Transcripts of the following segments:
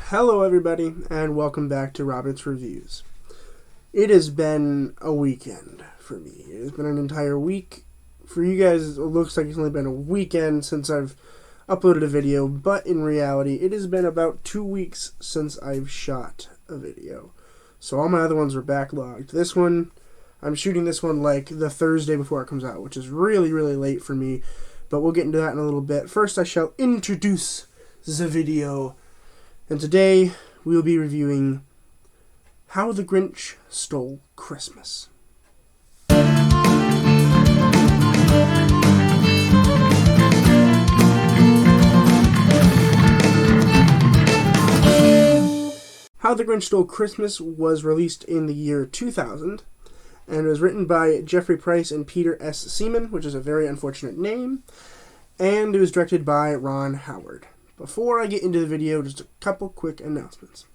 Hello everybody, and welcome back to Robert's Reviews. It has been a weekend for me. It has been an entire week. For you guys, it looks like it's only been a weekend since I've uploaded a video, but in reality, it has been about 2 weeks since I've shot a video. So all my other ones were backlogged. This one, I'm shooting this one like the Thursday before it comes out, which is really, really late for me, but we'll get into that in a little bit. First, I shall introduce the video. And today, we will be reviewing How the Grinch Stole Christmas. How the Grinch Stole Christmas was released in the year 2000, and was written by Jeffrey Price and Peter S. Seaman, which is a very unfortunate name, and it was directed by Ron Howard. Before I get into the video, just a couple quick announcements.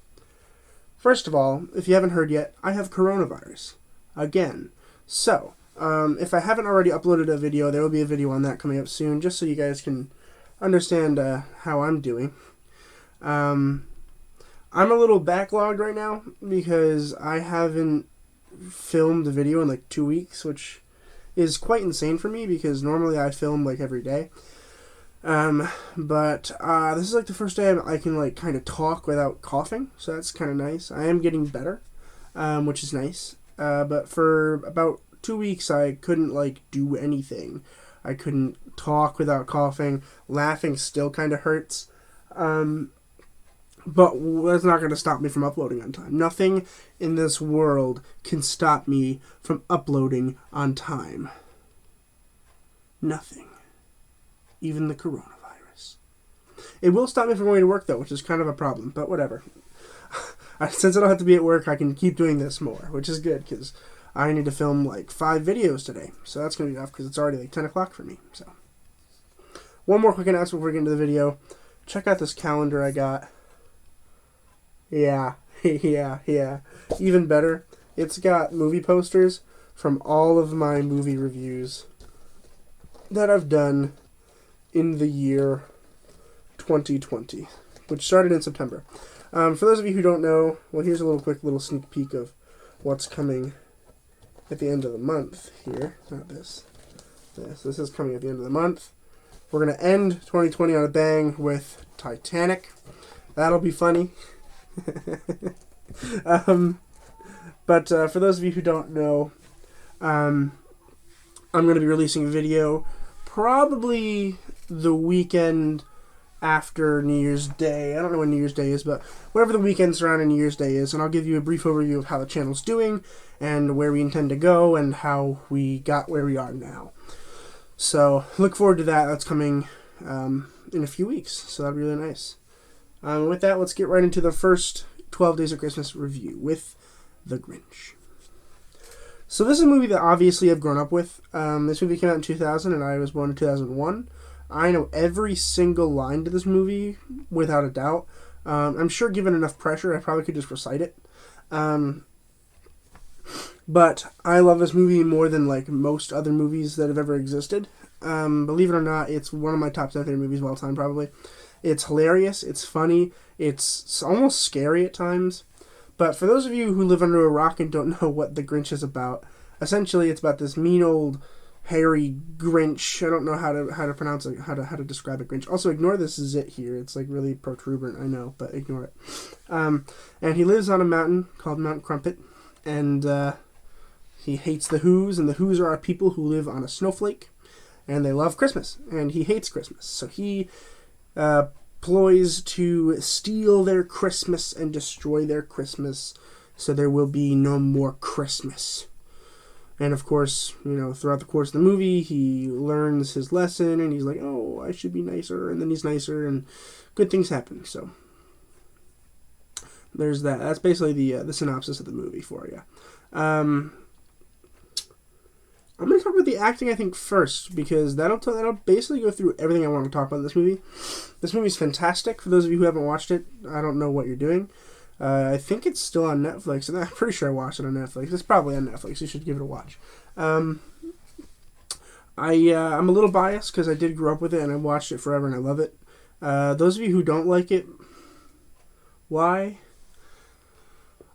First of all, if you haven't heard yet, I have coronavirus. Again. So, if I haven't already uploaded a video, there will be a video on that coming up soon, just so you guys can understand how I'm doing. I'm a little backlogged right now, because I haven't filmed a video in like 2 weeks, which is quite insane for me, because normally I film like every day. But this is like the first day I can like kind of talk without coughing, so that's kind of nice. I am getting better, which is nice. But for about 2 weeks I couldn't like do anything. I couldn't talk without coughing. Laughing still kind of hurts. But that's not going to stop me from uploading on time. Nothing in this world can stop me from uploading on time. Nothing. Even the coronavirus. It will stop me from going to work, though, which is kind of a problem, but whatever. Since I don't have to be at work, I can keep doing this more, which is good, because I need to film, like, 5 videos today. So that's going to be enough, because it's already, like, 10 o'clock for me. So, one more quick announcement before we get into the video. Check out this calendar I got. Yeah. Even better, it's got movie posters from all of my movie reviews that I've done in the year 2020, which started in September. For those of you who don't know, well, here's a quick little sneak peek of what's coming at the end of the month here. Not this. This is coming at the end of the month. We're going to end 2020 on a bang with Titanic. That'll be funny. But for those of you who don't know, I'm going to be releasing a video probably the weekend after New Year's Day. I don't know when New Year's Day is, but whatever the weekend surrounding New Year's Day is, and I'll give you a brief overview of how the channel's doing and where we intend to go and how we got where we are now. So look forward to that. That's coming in a few weeks, so that'll be really nice. With that, let's get right into the first 12 Days of Christmas review with The Grinch. So this is a movie that obviously I've grown up with. This movie came out in 2000 and I was born in 2001. I know every single line to this movie without a doubt. I'm sure given enough pressure I probably could just recite it. But I love this movie more than like most other movies that have ever existed. Believe it or not, it's one of my top 10 favorite movies of all time probably. It's hilarious, it's funny, it's almost scary at times. But for those of you who live under a rock and don't know what The Grinch is about, essentially it's about this mean old hairy Grinch. I don't know how to pronounce it, how to describe a Grinch. Also, ignore this zit here. It's like really protuberant, I know, but ignore it. And he lives on a mountain called Mount Crumpet, and he hates the Who's, and the Who's are people who live on a snowflake, and they love Christmas, and he hates Christmas. So he ploys to steal their Christmas and destroy their Christmas, so there will be no more Christmas. And of course, you know, throughout the course of the movie, he learns his lesson, and he's like, oh, I should be nicer, and then he's nicer, and good things happen. So there's that. That's basically the synopsis of the movie for you. I'm going to talk about the acting, I think, first, because that'll basically go through everything I want to talk about in this movie. This movie's fantastic. For those of you who haven't watched it, I don't know what you're doing. I think it's still on Netflix, and I'm pretty sure I watched it on Netflix. It's probably on Netflix. You should give it a watch. I'm a little biased because I did grow up with it, and I watched it forever, and I love it. Those of you who don't like it, why.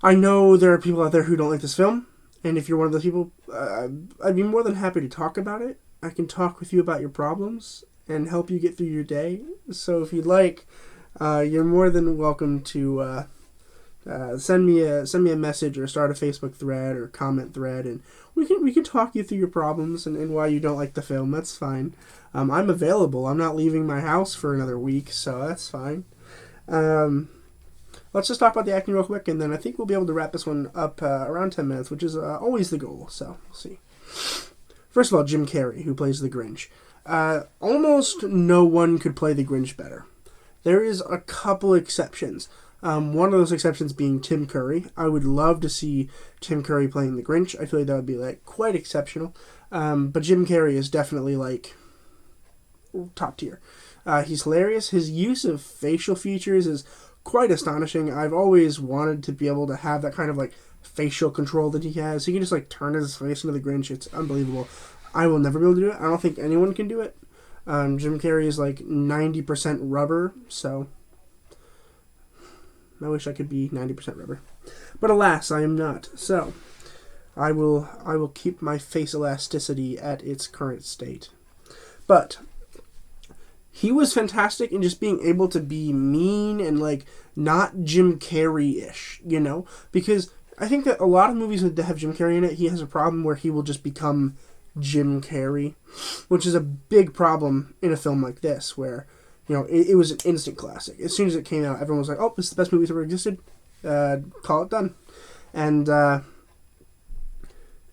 I know there are people out there who don't like this film, and if you're one of those people, I'd be more than happy to talk about it. I can talk with you about your problems and help you get through your day. So if you'd like, you're more than welcome to send me a message or start a Facebook thread or comment thread, and we can talk you through your problems and why you don't like the film. That's fine. I'm available. I'm not leaving my house for another week, so that's fine. Let's just talk about the acting real quick, and then I think we'll be able to wrap this one up around 10 minutes, which is always the goal, so we'll see. First of all, Jim Carrey, who plays the Grinch. Almost no one could play the Grinch better. There is a couple exceptions. One of those exceptions being Tim Curry. I would love to see Tim Curry playing the Grinch. I feel like that would be quite exceptional. But Jim Carrey is definitely top tier. He's hilarious. His use of facial features is quite astonishing. I've always wanted to be able to have that kind of facial control that he has. He can just turn his face into the Grinch. It's unbelievable. I will never be able to do it. I don't think anyone can do it. Jim Carrey is 90% rubber, so I wish I could be 90% rubber. But alas, I am not. So I will keep my face elasticity at its current state. But he was fantastic in just being able to be mean and not Jim Carrey-ish, because I think that a lot of movies that have Jim Carrey in it, he has a problem where he will just become Jim Carrey, which is a big problem in a film like this, where it was an instant classic. As soon as it came out, everyone was like, "Oh, this is the best movie that's ever existed." Call it done. And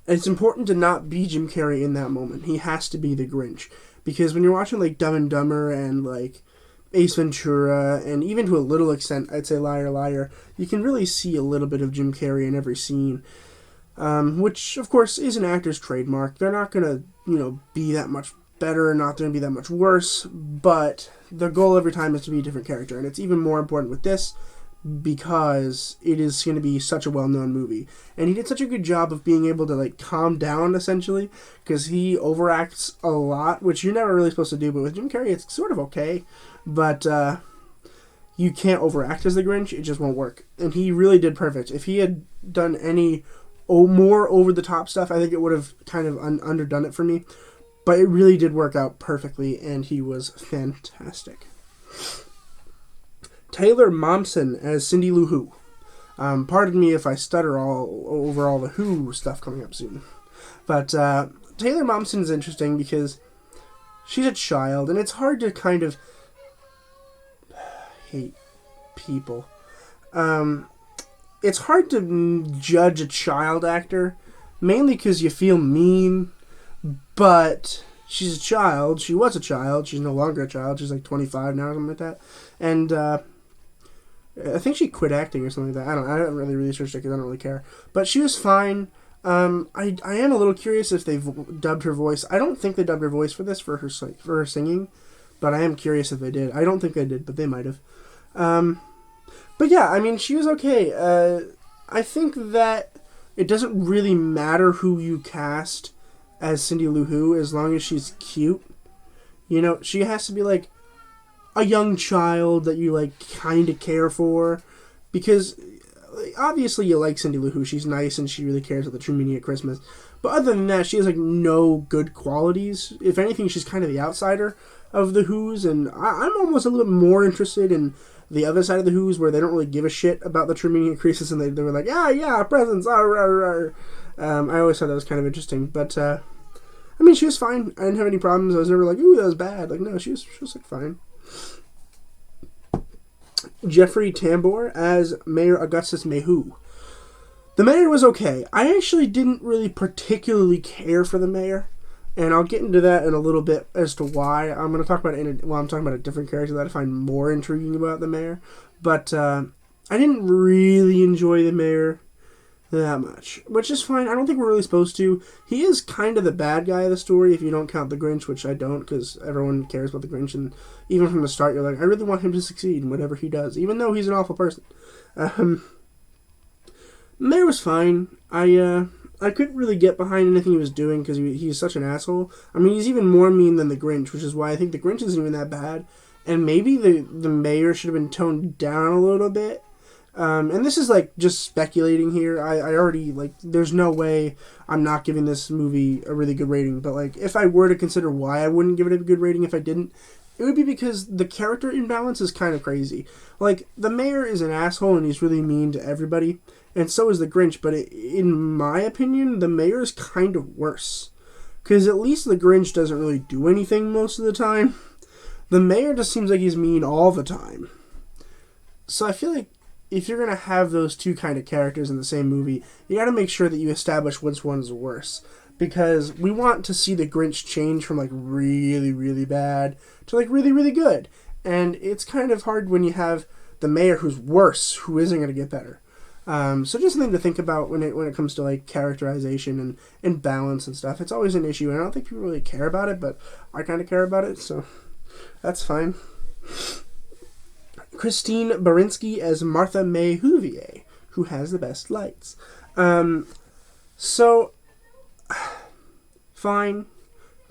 it's important to not be Jim Carrey in that moment. He has to be the Grinch, because when you're watching Dumb and Dumber and Ace Ventura, and even to a little extent, I'd say Liar Liar, you can really see a little bit of Jim Carrey in every scene. Which, of course, is an actor's trademark. They're not going to, be that much better, not going to be that much worse, but the goal every time is to be a different character, and it's even more important with this because it is going to be such a well-known movie. And he did such a good job of being able to, calm down, essentially, because he overacts a lot, which you're never really supposed to do, but with Jim Carrey, it's sort of okay, but you can't overact as the Grinch, it just won't work. And he really did perfect. If he had done any more over-the-top stuff, I think it would have kind of underdone it for me. But it really did work out perfectly, and he was fantastic. Taylor Momsen as Cindy Lou Who. Pardon me if I stutter over all the Who stuff coming up soon. But Taylor Momsen is interesting because she's a child, and it's hard to kind of hate people. It's hard to judge a child actor, mainly because you feel mean, but she's a child. She was a child. She's no longer a child. She's 25 now or something like that. And I think she quit acting or something like that. I haven't really researched it because I don't really care. But she was fine. I am a little curious if they've dubbed her voice. I don't think they dubbed her voice for this, for her singing, but I am curious if they did. I don't think they did, but they might have. But yeah, she was okay. I think that it doesn't really matter who you cast as Cindy Lou Who as long as she's cute. She has to be a young child that you kind of care for, because obviously you like Cindy Lou Who. She's nice and she really cares about the true meaning of Christmas. But other than that, she has no good qualities. If anything, she's kind of the outsider of the Who's, and I'm almost a little bit more interested in the other side of the Who's, where they don't really give a shit about the true meaning of Christmas, and they were like, yeah, presents, I always thought that was kind of interesting, but she was fine. I didn't have any problems. I was never ooh, that was bad. No, she was fine. Jeffrey Tambor as Mayor Augustus Mayhew. The mayor was okay. I actually didn't really particularly care for the mayor, and I'll get into that in a little bit as to why. I'm going to talk about it I'm talking about a different character that I find more intriguing about the mayor. But I didn't really enjoy the mayor that much, which is fine. I don't think we're really supposed to. He is kind of the bad guy of the story if you don't count the Grinch, which I don't, because everyone cares about the Grinch, and even from the start you're I really want him to succeed in whatever he does, even though he's an awful person. Mayor was fine. I couldn't really get behind anything he was doing because he's such an asshole. He's even more mean than the Grinch, which is why I think the Grinch isn't even that bad. And maybe the mayor should have been toned down a little bit, And this is like just speculating here. I already like. There's no way I'm not giving this movie a really good rating. But like, if I were to consider why I wouldn't give it a good rating if I didn't, it would be because the character imbalance is kind of crazy. Like, the mayor is an asshole and he's really mean to everybody, and so is the Grinch. But in my opinion, the mayor is kind of worse. Because at least the Grinch doesn't really do anything most of the time. The mayor just seems like he's mean all the time. So I feel like if you're going to have those two kind of characters in the same movie, you got to make sure that you establish which one's worse. Because we want to see the Grinch change from like really, really bad to like really, really good. And it's kind of hard when you have the mayor who's worse, who isn't going to get better. So just something to think about when it comes to like characterization and balance and stuff. It's always an issue, and I don't think people really care about it, but I kind of care about it, so that's fine. Christine Baranski as Martha May Whovier, who has the best lights. So fine.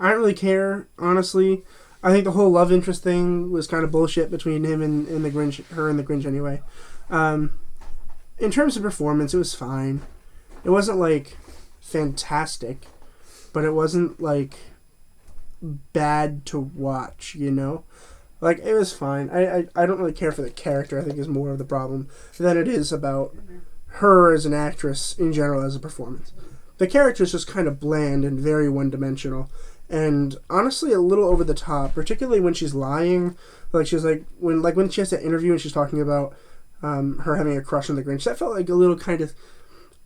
I don't really care, honestly. I think the whole love interest thing was kind of bullshit between him and the Grinch, her and the Grinch anyway. In terms of performance, it was fine. It wasn't, like, fantastic, but it wasn't, like, bad to watch, you know? Like, it was fine. I don't really care for the character, I think, is more of the problem than it is about her as an actress in general as a performance. The character is just kind of bland and very one-dimensional, and honestly a little over the top, particularly when she's lying. Like, she's like, when she has that interview and she's talking about her having a crush on the Grinch, that felt like a little kind of...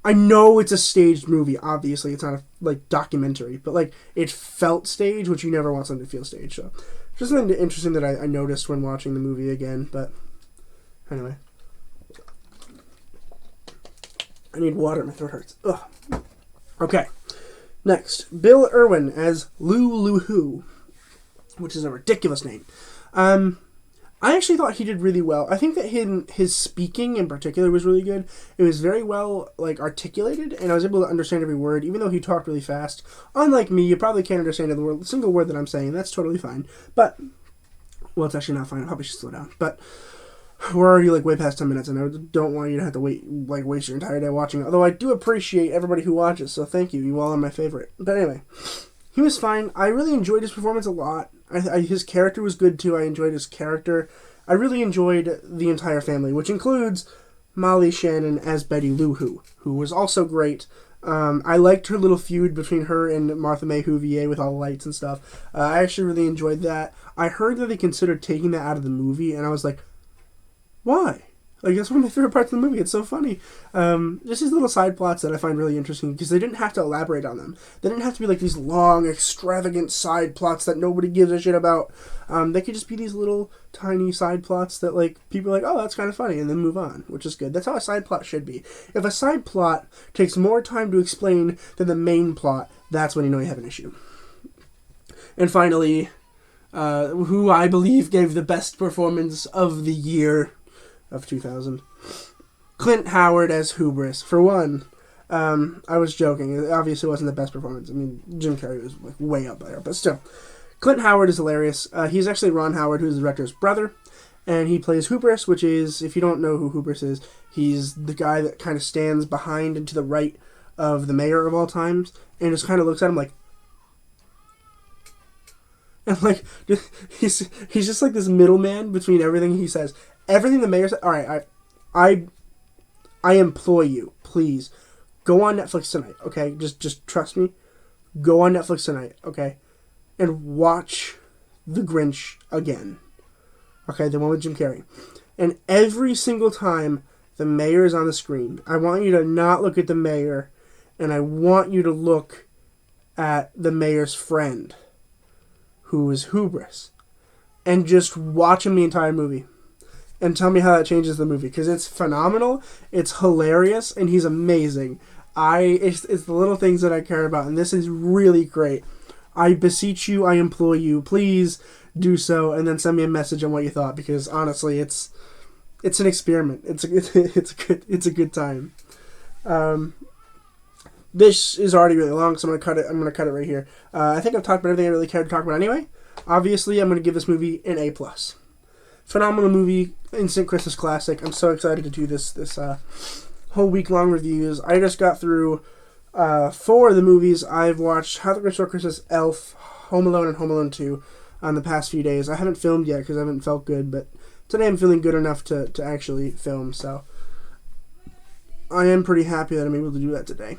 I know it's a staged movie, obviously. It's not a like documentary, but like it felt staged, which you never want something to feel staged. So just something interesting that I noticed when watching the movie again. But anyway, I need water. My throat hurts. Ugh. Okay, next, Bill Irwin as Lou Who, which is a ridiculous name. I actually thought he did really well. I think that his speaking in particular was really good. It was very well like articulated, and I was able to understand every word, even though he talked really fast. Unlike me, you probably can't understand a single word that I'm saying. That's totally fine. But, well, it's actually not fine. I probably should slow down. But we're already like way past 10 minutes, and I don't want you to have to waste your entire day watching it. Although I do appreciate everybody who watches, so thank you. You all are my favorite. But anyway, he was fine. I really enjoyed his performance a lot. His character was good, too. I enjoyed his character. I really enjoyed the entire family, which includes Molly Shannon as Betty Lou who was also great. I liked her little feud between her and Martha May Whovier with all the lights and stuff. I actually really enjoyed that. I heard that they considered taking that out of the movie, and I was like, why? Like, that's one of my favorite parts of the movie. It's so funny. Just these little side plots that I find really interesting, because they didn't have to elaborate on them. They didn't have to be like these long, extravagant side plots that nobody gives a shit about. They could just be these little, tiny side plots that, like, people are like, oh, that's kind of funny, and then move on, which is good. That's how a side plot should be. If a side plot takes more time to explain than the main plot, that's when you know you have an issue. And finally, who I believe gave the best performance of the year of 2000. Clint Howard as Hubris. For one, I was joking. It obviously wasn't the best performance. I mean, Jim Carrey was like way up there, but still. Clint Howard is hilarious. He's actually Ron Howard, who's the director's brother, and he plays Hubris, which is, if you don't know who Hubris is, he's the guy that kind of stands behind and to the right of the mayor of all times, and just kind of looks at him like, and like, he's just like this middleman between everything he says. Everything the mayor said. All right, I implore you, please, go on Netflix tonight, okay? Just trust me. Go on Netflix tonight, okay? And watch The Grinch again, okay? The one with Jim Carrey. And every single time the mayor is on the screen, I want you to not look at the mayor, and I want you to look at the mayor's friend, who is Hubris, and just watch him the entire movie. And tell me how that changes the movie, because it's phenomenal, it's hilarious, and he's amazing. It's the little things that I care about, and this is really great. I beseech you, I implore you, please do so, and then send me a message on what you thought, because honestly, it's an experiment. It's a good time. This is already really long, so I'm gonna cut it right here. I think I've talked about everything I really cared to talk about anyway. Obviously, I'm gonna give this movie an A+. phenomenal movie, instant Christmas classic. I'm so excited to do this whole week-long reviews. I just got through 4 of the movies. I've watched How the Grinch Stole Christmas, Elf, Home Alone, and Home Alone 2 on the past few days. I haven't filmed yet because I haven't felt good, but today I'm feeling good enough to actually film, so I am pretty happy that I'm able to do that today.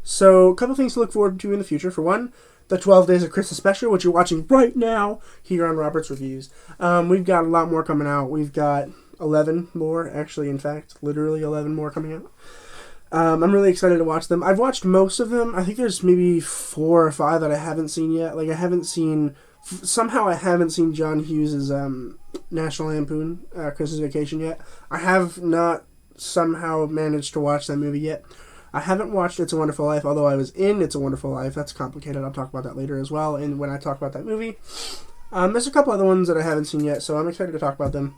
So, a couple things to look forward to in the future. For one, the 12 Days of Christmas special, which you're watching right now here on Robert's Reviews. We've got a lot more coming out. We've got 11 more, actually, in fact, literally 11 more coming out. I'm really excited to watch them. I've watched most of them. I think there's maybe 4 or 5 that I haven't seen yet. Like, I haven't seen John Hughes' National Lampoon Christmas Vacation yet. I have not somehow managed to watch that movie yet. I haven't watched It's a Wonderful Life, although I was in It's a Wonderful Life. That's complicated. I'll talk about that later as well, and when I talk about that movie. There's a couple other ones that I haven't seen yet, so I'm excited to talk about them.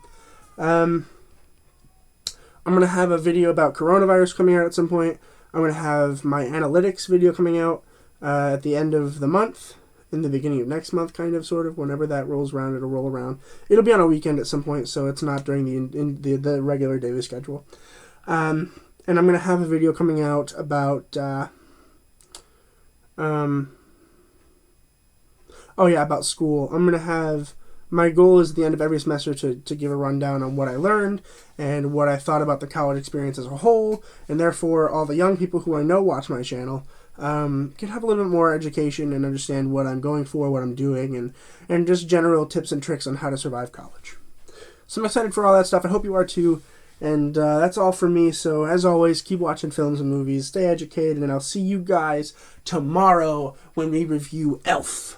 I'm going to have a video about coronavirus coming out at some point. I'm going to have my analytics video coming out at the end of the month, in the beginning of next month, kind of, sort of. Whenever that rolls around, it'll roll around. It'll be on a weekend at some point, so it's not during the regular daily schedule. And I'm going to have a video coming out about, about school. I'm going to have, my goal is at the end of every semester to give a rundown on what I learned and what I thought about the college experience as a whole, and therefore all the young people who I know watch my channel can have a little bit more education and understand what I'm going for, what I'm doing, and just general tips and tricks on how to survive college. So I'm excited for all that stuff. I hope you are too. And that's all for me. So as always, keep watching films and movies, stay educated, and I'll see you guys tomorrow when we review Elf.